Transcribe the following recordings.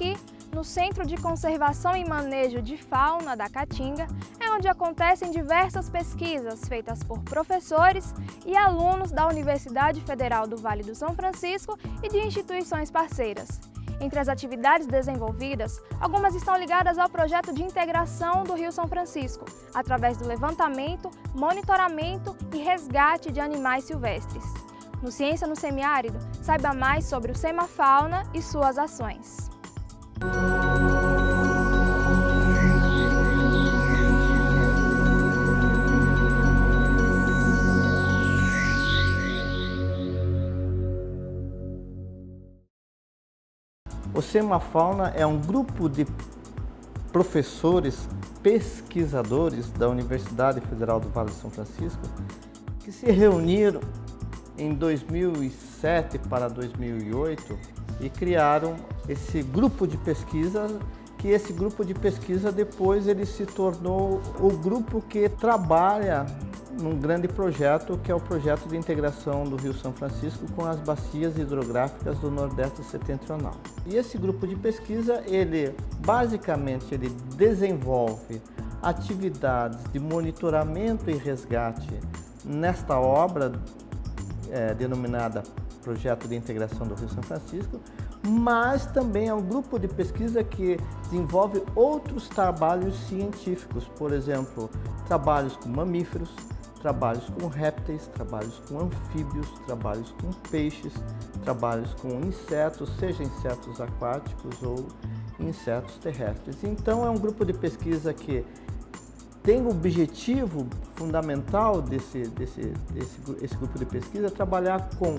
Aqui, no Centro de Conservação e Manejo de Fauna da Caatinga, é onde acontecem diversas pesquisas feitas por professores e alunos da Universidade Federal do Vale do São Francisco e de instituições parceiras. Entre as atividades desenvolvidas, algumas estão ligadas ao projeto de integração do Rio São Francisco, através do levantamento, monitoramento e resgate de animais silvestres. No Ciência no Semiárido, saiba mais sobre o Semafauna e suas ações. O Semafauna é um grupo de professores pesquisadores da Universidade Federal do Vale do São Francisco que se reuniram em 2007 para 2008 e criaram esse grupo de pesquisa, que esse grupo de pesquisa depois ele se tornou o grupo que trabalha num grande projeto, que é o projeto de integração do Rio São Francisco com as bacias hidrográficas do Nordeste Setentrional. E esse grupo de pesquisa, ele basicamente desenvolve atividades de monitoramento e resgate nesta obra denominada Projeto de Integração do Rio São Francisco, mas também é um grupo de pesquisa que desenvolve outros trabalhos científicos, por exemplo, trabalhos com mamíferos, trabalhos com répteis, trabalhos com anfíbios, trabalhos com peixes, trabalhos com insetos, seja insetos aquáticos ou insetos terrestres. Então é um grupo de pesquisa que tem o objetivo fundamental desse grupo de pesquisa trabalhar com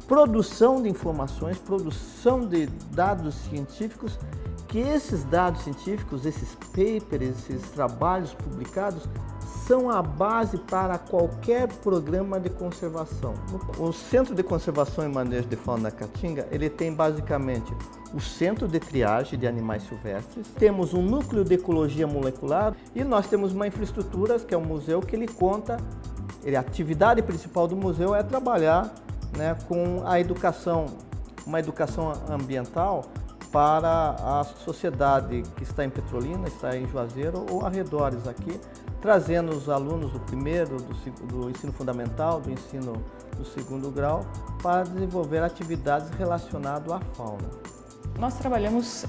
produção de informações, produção de dados científicos, que esses dados científicos, esses papers, esses trabalhos publicados, são a base para qualquer programa de conservação. O Centro de Conservação e Manejo de Fauna da Caatinga, ele tem basicamente o Centro de Triagem de Animais Silvestres, temos um núcleo de ecologia molecular e nós temos uma infraestrutura, que é um museu, que ele conta, a atividade principal do museu é trabalhar com a educação, uma educação ambiental para a sociedade que está em Petrolina, está em Juazeiro ou arredores aqui, trazendo os alunos do primeiro, do ensino fundamental, do ensino do segundo grau, para desenvolver atividades relacionadas à fauna. Nós trabalhamos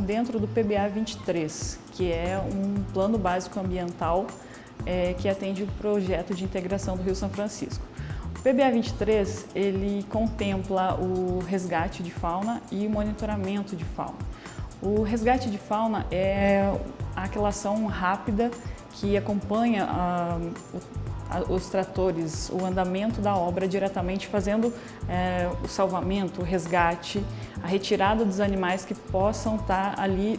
dentro do PBA 23, que é um plano básico ambiental que atende o projeto de integração do Rio São Francisco. O PBA 23, ele contempla o resgate de fauna e o monitoramento de fauna. O resgate de fauna é aquela ação rápida que acompanha os tratores, o andamento da obra diretamente, fazendo o salvamento, o resgate, a retirada dos animais que possam estar ali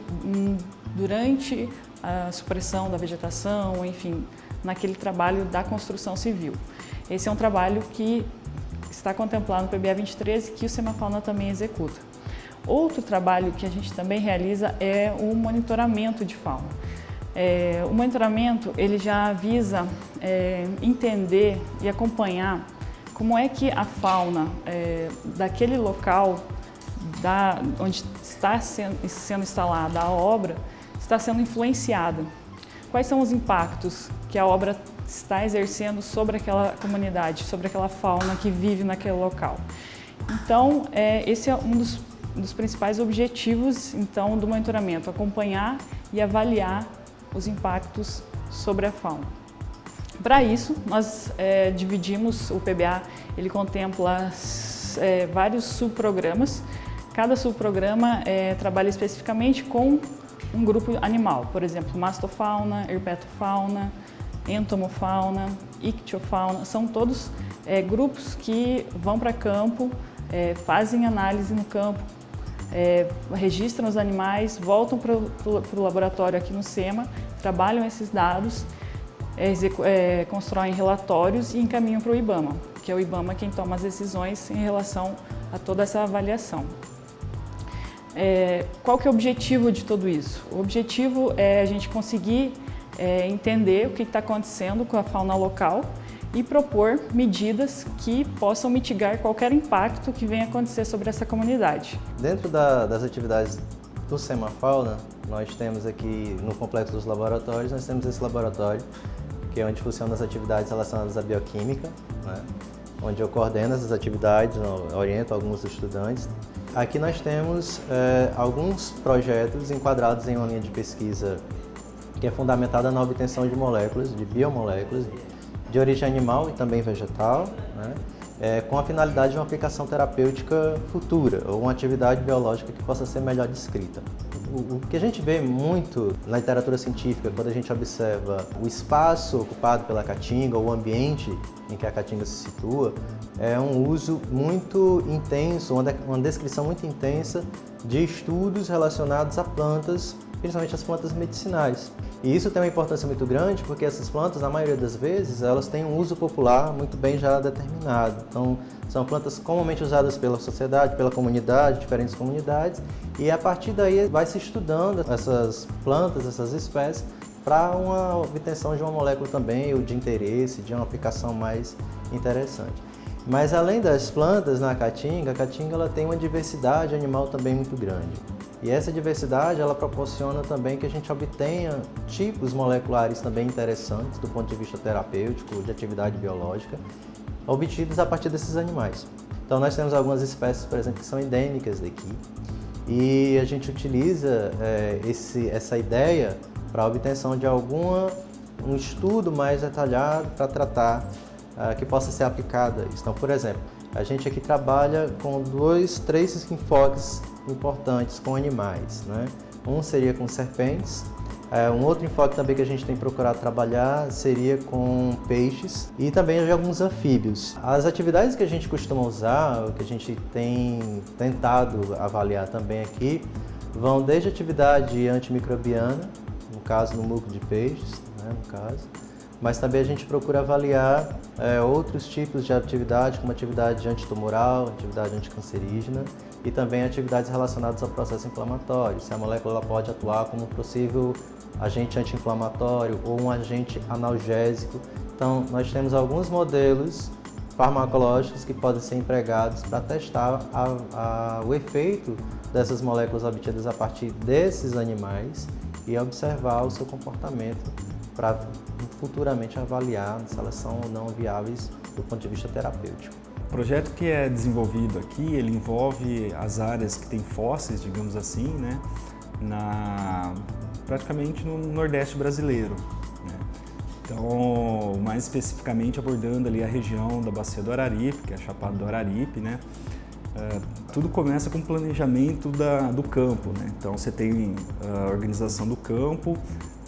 durante a supressão da vegetação, enfim, naquele trabalho da construção civil. Esse é um trabalho que está contemplado no PBA 23 e que o Semafauna também executa. Outro trabalho que a gente também realiza é o monitoramento de fauna. O monitoramento ele já visa entender e acompanhar como é que a fauna daquele local onde está sendo instalada a obra está sendo influenciada. Quais são os impactos que a obra está exercendo sobre aquela comunidade, sobre aquela fauna que vive naquele local. Então, esse é um dos principais objetivos então, do monitoramento, acompanhar e avaliar os impactos sobre a fauna. Para isso, nós dividimos o PBA, ele contempla vários subprogramas. Cada subprograma trabalha especificamente com um grupo animal, por exemplo, mastofauna, herpetofauna, entomofauna, ictiofauna, são todos grupos que vão para campo, fazem análise no campo, registram os animais, voltam para o laboratório aqui no SEMA, trabalham esses dados, constroem relatórios e encaminham para o IBAMA, que é o IBAMA quem toma as decisões em relação a toda essa avaliação. Qual que é o objetivo de tudo isso? O objetivo é a gente conseguir entender o que está acontecendo com a fauna local e propor medidas que possam mitigar qualquer impacto que venha acontecer sobre essa comunidade. Dentro das atividades do SemaFauna, nós temos aqui no Complexo dos Laboratórios, nós temos esse laboratório, que é onde funcionam as atividades relacionadas à bioquímica, né? Onde eu coordeno essas atividades, oriento alguns estudantes. Aqui nós temos alguns projetos enquadrados em uma linha de pesquisa que é fundamentada na obtenção de moléculas, de biomoléculas, de origem animal e também vegetal, né? Com a finalidade de uma aplicação terapêutica futura, ou uma atividade biológica que possa ser melhor descrita. O que a gente vê muito na literatura científica, quando a gente observa o espaço ocupado pela caatinga, ou o ambiente em que a caatinga se situa, é um uso muito intenso, uma descrição muito intensa de estudos relacionados a plantas, principalmente as plantas medicinais. E isso tem uma importância muito grande porque essas plantas, na maioria das vezes, elas têm um uso popular muito bem já determinado. Então, são plantas comumente usadas pela sociedade, pela comunidade, diferentes comunidades, e a partir daí vai se estudando essas plantas, essas espécies, para uma obtenção de uma molécula também, ou de interesse, de uma aplicação mais interessante. Mas além das plantas na caatinga, a caatinga ela tem uma diversidade animal também muito grande. E essa diversidade ela proporciona também que a gente obtenha tipos moleculares também interessantes do ponto de vista terapêutico, de atividade biológica, obtidos a partir desses animais. Então nós temos algumas espécies, por exemplo, que são endêmicas daqui, e a gente utiliza essa ideia para a obtenção de um estudo mais detalhado para tratar que possa ser aplicada a isso. Então, por exemplo, a gente aqui trabalha com três enfoques importantes com animais, né? Um seria com serpentes, um outro enfoque também que a gente tem procurado trabalhar seria com peixes e também de alguns anfíbios. As atividades que a gente costuma usar, que a gente tem tentado avaliar também aqui, vão desde atividade antimicrobiana, no caso no muco de peixes, né, mas também a gente procura avaliar outros tipos de atividade, como atividade antitumoral, atividade anticancerígena e também atividades relacionadas ao processo inflamatório. Se a molécula pode atuar como um possível agente anti-inflamatório ou um agente analgésico. Então, nós temos alguns modelos farmacológicos que podem ser empregados para testar o efeito dessas moléculas obtidas a partir desses animais e observar o seu comportamento para futuramente avaliar se elas são ou não viáveis do ponto de vista terapêutico. O projeto que é desenvolvido aqui, ele envolve as áreas que têm fósseis, digamos assim, né, praticamente no Nordeste brasileiro, né? Então, mais especificamente abordando ali a região da Bacia do Araripe, que é a Chapada do Araripe, né? Tudo começa com o planejamento do campo, né? Então você tem a organização do campo,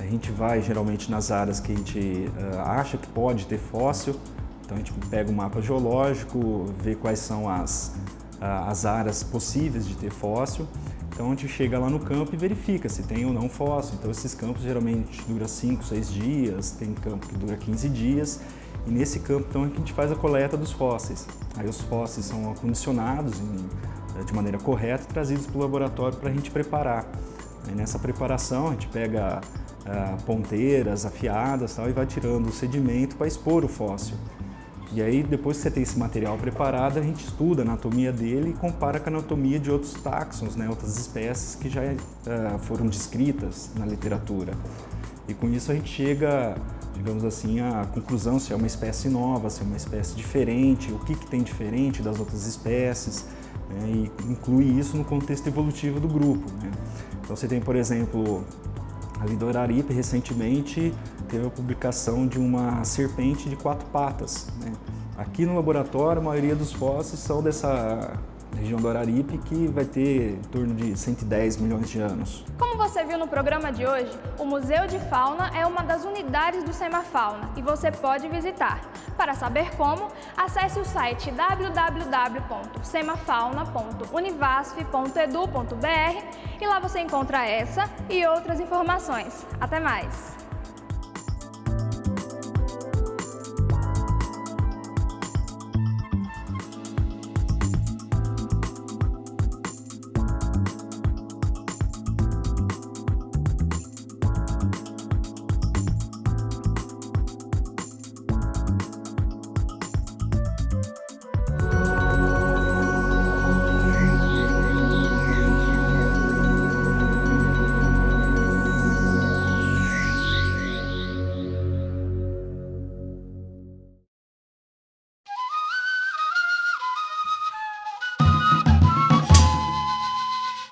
a gente vai geralmente nas áreas que a gente acha que pode ter fóssil, então a gente pega o mapa geológico, vê quais são as áreas possíveis de ter fóssil, então a gente chega lá no campo e verifica se tem ou não fóssil. Então esses campos geralmente duram 5, 6 dias, tem campo que dura 15 dias, e nesse campo então a gente faz a coleta dos fósseis. Aí os fósseis são acondicionados de maneira correta e trazidos para o laboratório para a gente preparar. Aí nessa preparação a gente pega ponteiras afiadas tal, e vai tirando o sedimento para expor o fóssil. E aí depois que você tem esse material preparado, a gente estuda a anatomia dele e compara com a anatomia de outros táxons, né, outras espécies que já foram descritas na literatura. E com isso a gente chega, digamos assim, à conclusão se é uma espécie nova, se é uma espécie diferente, o que tem diferente das outras espécies, né, e inclui isso no contexto evolutivo do grupo, né. Então você tem, por exemplo, ali do Araripe, recentemente teve a publicação de uma serpente de 4 patas, né. Aqui no laboratório, a maioria dos fósseis são dessa região do Araripe, que vai ter em torno de 110 milhões de anos. Como você viu no programa de hoje, o Museu de Fauna é uma das unidades do SemaFauna e você pode visitar. Para saber como, acesse o site www.semafauna.univasf.edu.br e lá você encontra essa e outras informações. Até mais!